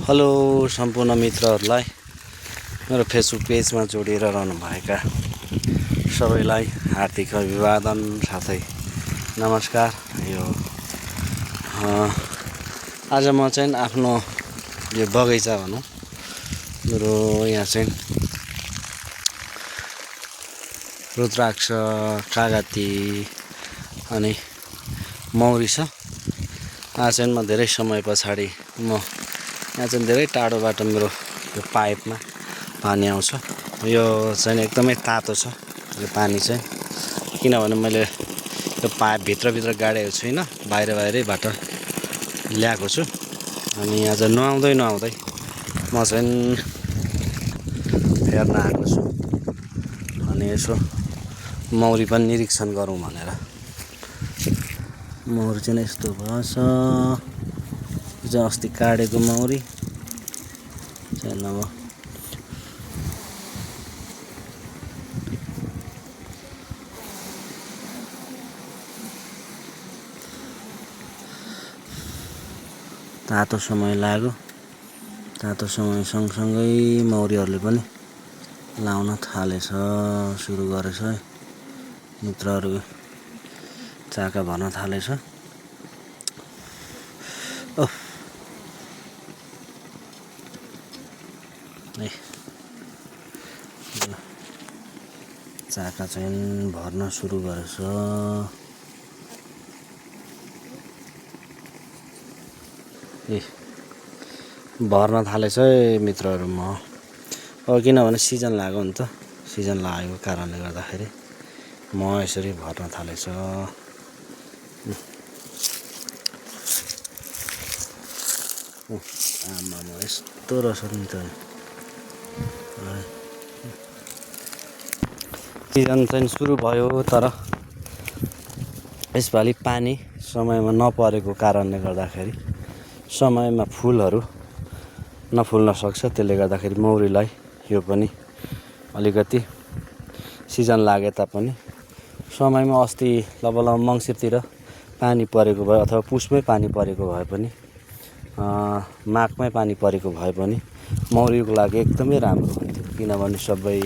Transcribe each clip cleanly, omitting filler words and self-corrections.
Hello सम्पूर्ण मित्रहरूलाई मेरो फेसबुक पेजमा जोडिएर रहनुभएका सबैलाई हार्दिक अभिवादन साथै नमस्कार। यो आज म चाहिँ आफ्नो यो बगैँचा भनौँ मेरो यहाँ चाहिँ रुद्राक्ष, कागती अनि मौरी छ। आज चाहिँ म धेरै समय पछाडि यहाँ चाहिँ धेरै टाढोबाट मेरो यो पाइपमा पानी आउँछ। यो चाहिँ एकदमै तातो छ यो पानी चाहिँ, किनभने मैले यो पाइप भित्रभित्र गाडेको छुइनँ, बाहिरैबाट ल्याएको छु। अनि आज नुहाउँदै म चाहिँ हेर्न आएको छु अनि यसो मौरी पनि निरीक्षण गरौँ भनेर। मौरी चाहिँ यस्तो भएछ, हिजो अस्ति काटेको मौरी चाहिँ अब तातो समय लाग्यो। तातो समय सँगसँगै मौरीहरूले पनि लाउन थालेछ, सुरु गरेछ है। मित्रहरू चाका भर्न थालेछ। चाका चाहिँ भर्न सुरु गरेछ। भर्न थालेछ है मित्रहरू। म अब किनभने सिजन लाग्यो नि त, सिजन लागेको कारणले गर्दाखेरि म यसरी भर्न थालेछ। आमामा यस्तो रहेछ नि त। सिजन चाहिँ सुरु भयो, तर यसपालि पानी समयमा नपरेको कारणले गर्दाखेरि समयमा फुलहरू नफुल्न सक्छ। त्यसले गर्दाखेरि मौरीलाई यो पनि अलिकति सिजन लागे तापनि समयमा अस्ति लगभग मङ्सिरतिर पानी परेको भए अथवा पुसमै पानी परेको भए पनि माघमै पानी परेको भए पनि मौरीको लागि एकदमै राम्रो हुन्थ्यो। किनभने सबै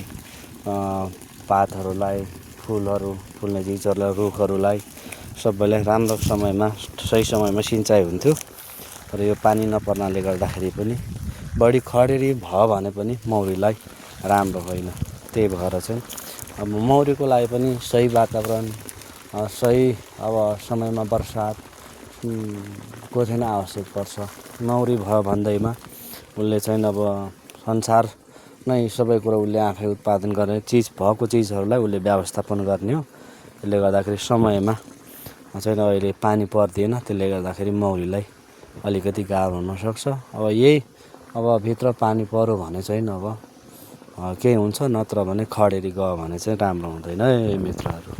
पातहरूलाई, फुलहरू फुल्ने चिजहरूलाई, रुखहरूलाई सबैलाई राम्रो समयमा सही समयमा सिँचाइ हुन्थ्यो। तर यो पानी नपर्नाले गर्दाखेरि पनि बढी खडेरी भयो भने पनि मौरीलाई राम्रो होइन। त्यही भएर चाहिँ अब मौरीको लागि पनि सही वातावरण, सही अब समयमा बर्सात को चाहिँ आवश्यक पर्छ। मौरी भयो भन्दैमा उसले चाहिँ अब संसार नै सबै कुरा उसले आफै उत्पादन गर्ने भएको चिजहरूलाई उसले व्यवस्थापन गर्ने हो। त्यसले गर्दाखेरि समयमा चाहिँ अहिले पानी पर्दैन। त्यसले गर्दाखेरि मौरीलाई अलिकति गाह्रो हुनसक्छ। अब भित्र पानी पर्यो भने चाहिँ अब केही हुन्छ, नत्र भने खडेरी गयो भने चाहिँ राम्रो हुँदैन है मित्रहरू।